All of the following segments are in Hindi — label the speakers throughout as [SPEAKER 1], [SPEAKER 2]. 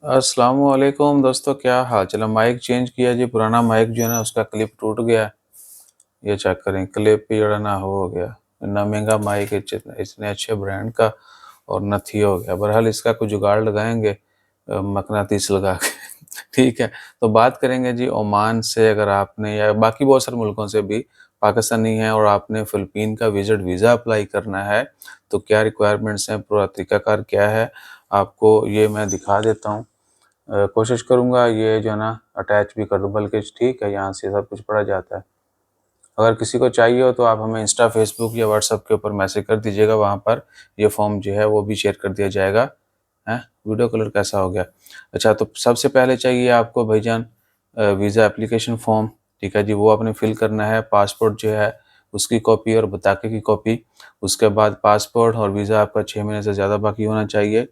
[SPEAKER 1] अस्सलाम वालेकुम दोस्तों, क्या हाल चाल है। माइक चेंज किया जी, पुराना माइक जो है ना उसका क्लिप टूट गया। ये चेक करें, क्लिप ही जड़ा ना हो गया। इतना महंगा माइक है, इतने अच्छे ब्रांड का, और नथी हो गया। बहरहाल इसका कुछ जुगाड़ लगाएंगे मकनातीस लगा के। ठीक है। तो बात करेंगे जी ओमान से। अगर आपने या बाकी बहुत सारे मुल्कों से भी पाकिस्तानी हैं और आपने फ़िलिपीन का विज़िट वीज़ा अप्लाई करना है, तो क्या रिक्वायरमेंट्स हैं, पूरा तरीक़ाकार क्या है, आपको ये मैं दिखा देता हूँ। कोशिश करूँगा ये जो है ना अटैच भी कर दूँ, बल्कि ठीक है, यहाँ से सब कुछ पढ़ा जाता है। अगर किसी को चाहिए हो तो आप हमें इंस्टा, फ़ेसबुक या व्हाट्सएप के ऊपर मैसेज कर दीजिएगा, वहाँ पर ये फ़ॉर्म जो है वो भी शेयर कर दिया जाएगा। हैं? वीडियो कलर कैसा हो गया? अच्छा, तो सबसे पहले चाहिए आपको भाईजान वीज़ा एप्लीकेशन फ़ॉर्म, ठीक है जी, वो आपने फ़िल करना है। पासपोर्ट जो है उसकी कॉपी और बताके की कॉपी। उसके बाद पासपोर्ट और वीज़ा आपका 6 महीने से ज़्यादा बाकी होना चाहिए।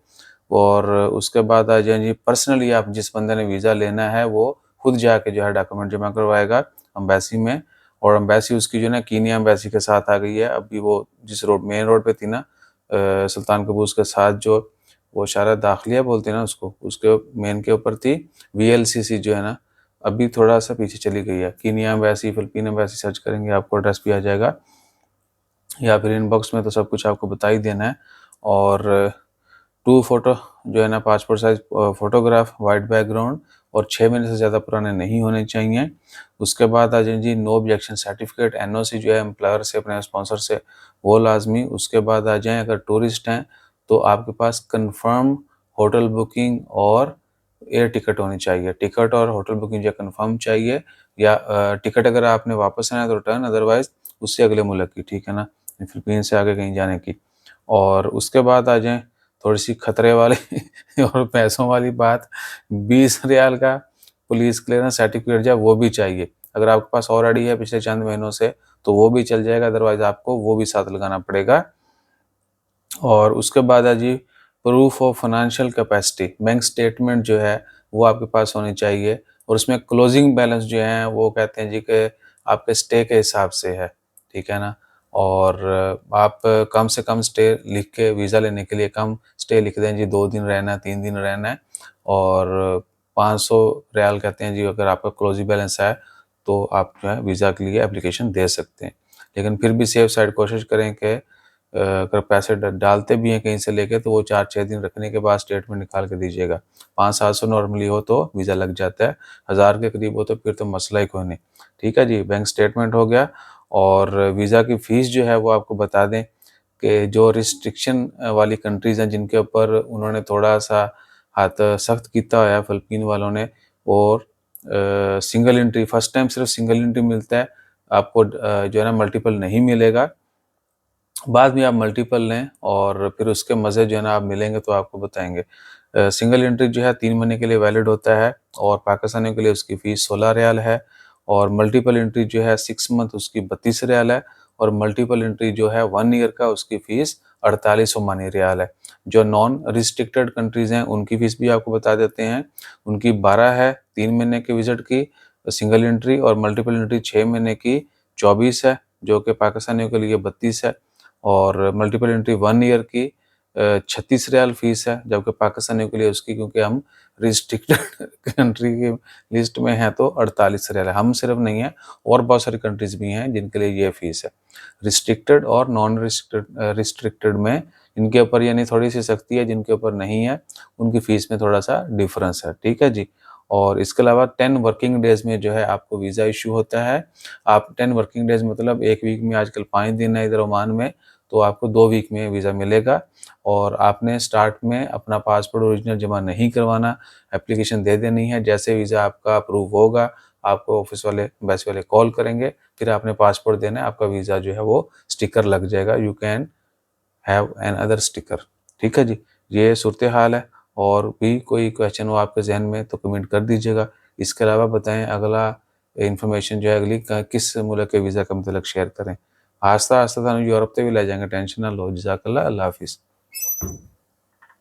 [SPEAKER 1] और उसके बाद आ जाए जी, पर्सनली आप जिस बंदे ने वीज़ा लेना है वो खुद जाके जो है डॉक्यूमेंट जमा करवाएगा एम्बेसी में। और एम्बेसी उसकी जो है ना कीनिया एम्बेसी के साथ आ गई है। अभी वो जिस रोड, मेन रोड पे थी ना, सुल्तान कबूस के साथ, जो वो शायद दाखिलिया बोलते हैं ना उसको, उसके मेन के ऊपर थी वीएलसीसी जो है ना, अभी थोड़ा सा पीछे चली गई है। Kenya embassy, Philippine embassy search करेंगे आपको एड्रेस भी आ जाएगा, या फिर इनबॉक्स में तो सब कुछ आपको बता ही देना है। और 2 फ़ोटो जो है ना, passport size photograph, white background, और 6 महीने से ज़्यादा पुराने नहीं होने चाहिए। उसके बाद आ जाए जी नो ऑब्जेक्शन सर्टिफ़िकेट, एनओसी जो है एम्प्लॉयर से, अपने स्पॉन्सर से, वो लाज़मी। उसके बाद आ जाएँ अगर टूरिस्ट हैं तो आपके पास कन्फ़र्म होटल बुकिंग और एयर टिकट होनी चाहिए। टिकट और होटल बुकिंग जो कन्फ़र्म चाहिए, या टिकट अगर आपने वापस आना है तो रिटर्न, अदरवाइज़ उससे अगले मुल्क की, ठीक है ना, फ़िलिपीन से आगे कहीं जाने की। और उसके बाद आ जाएँ थोड़ी-सी खतरे वाली और पैसों वाली बात, 20 रियाल का पुलिस क्लियरेंस सर्टिफ़िकेट जो है वो भी चाहिए। अगर आपके पास ऑलरेडी है पिछले चंद महीनों से तो वो भी चल जाएगा, अदरवाइज़ आपको वो भी साथ लगाना पड़ेगा। और उसके बाद है जी proof of financial capacity, bank statement जो है वो आपके पास होनी चाहिए। और उसमें क्लोजिंग बैलेंस जो है वो कहते हैं जी कि आपके स्टे के हिसाब से है, ठीक है ना। और आप कम से कम स्टे लिख के, वीज़ा लेने के लिए कम स्टे लिख दें जी, 2 दिन रहना है, 3 दिन रहना है। और 500 रियाल कहते हैं जी, अगर आपका क्लोजिंग बैलेंस है तो आप जो है वीज़ा के लिए एप्लीकेशन दे सकते हैं। लेकिन फिर भी सेफ साइड कोशिश करें कि अगर पैसे डालते भी हैं कहीं से लेके तो वो 4-6 दिन रखने के बाद स्टेटमेंट निकाल के दीजिएगा। 500-700 नॉर्मली हो तो वीज़ा लग जाता है, 1000 के करीब हो तो फिर तो मसला ही कोई नहीं। ठीक है जी, बैंक स्टेटमेंट हो गया। और वीज़ा की फ़ीस जो है वो आपको बता दें कि जो रिस्ट्रिक्शन वाली कंट्रीज़ हैं जिनके ऊपर उन्होंने थोड़ा-सा हाथ सख्त किया हुआ है फ़िलिपीन वालों ने, और सिंगल एंट्री, फर्स्ट टाइम सिर्फ सिंगल एंट्री मिलता है आपको, जो है ना मल्टीपल नहीं मिलेगा। बाद में आप मल्टीपल लें और फिर उसके मज़े जो है ना आप मिलेंगे तो आपको बताएँगे। सिंगल एंट्री जो है 3 महीने के लिए वैलिड होता है, और पाकिस्तानियों के लिए उसकी फ़ीस 16 रियाल है। और मल्टीपल एंट्री जो है 6 मंथ, उसकी 32 रियाल है। और मल्टीपल एंट्री जो है 1 ईयर का, उसकी फ़ीस 48 ओमानी रियाल है। जो नॉन रिस्ट्रिक्टेड कंट्रीज़ हैं उनकी फ़ीस भी आपको बता देते हैं। उनकी 12 है 3 महीने के विज़िट की सिंगल एंट्री, और मल्टीपल एंट्री 6 महीने की 24 है, जो कि पाकिस्तानियों के लिए 32 है। और मल्टीपल एंट्री 1 ईयर की 36 रियाल फ़ीस है, जबकि पाकिस्तानियों के लिए उसकी, क्योंकि हम रिस्ट्रिक्टेड कंट्री की लिस्ट में हैं, तो 48 रियाल है। हम सिर्फ नहीं हैं, और बहुत सारी कंट्रीज़ भी हैं जिनके लिए ये फ़ीस है। रिस्ट्रिक्टेड और नॉन रिस्ट्रिक्टेड में इनके ऊपर यानी थोड़ी-सी सख्ती है, जिनके ऊपर नहीं है उनकी फ़ीस में थोड़ा-सा डिफ़रेंस है, ठीक है जी। और इसके अलावा 10 वर्किंग डेज़ में जो है आपको वीज़ा इश्यू होता है। आप 10 वर्किंग डेज़ मतलब 1 वीक में आजकल 5 दिन है इधर ओमान में, तो आपको 2 वीक में वीज़ा मिलेगा। और आपने स्टार्ट में अपना पासपोर्ट ओरिजिनल जमा नहीं करवाना, एप्लीकेशन दे देनी है। जैसे वीज़ा आपका अप्रूव होगा, आपको ऑफ़िस वाले, एम्बेसी वाले कॉल करेंगे, फिर आपने पासपोर्ट देना है, आपका वीज़ा जो है वो स्टिकर लग जाएगा, you can have an other sticker. ठीक है जी, ये सूरत-ए-हाल है। और भी कोई क्वेश्चन हो आपके ज़हन में तो कमेंट कर दीजिएगा। इसके अलावा बताएँ अगला इन्फॉर्मेशन जो है अगली किस मुल्क के वीज़ा का मतलब शेयर करें। आहिस्ता-आहिस्ता तुहानू यूरोप ते भी ले जाएँगे, टेंशन ना लो। जज़ाकल्लाह, अल्लाह हाफ़िज़।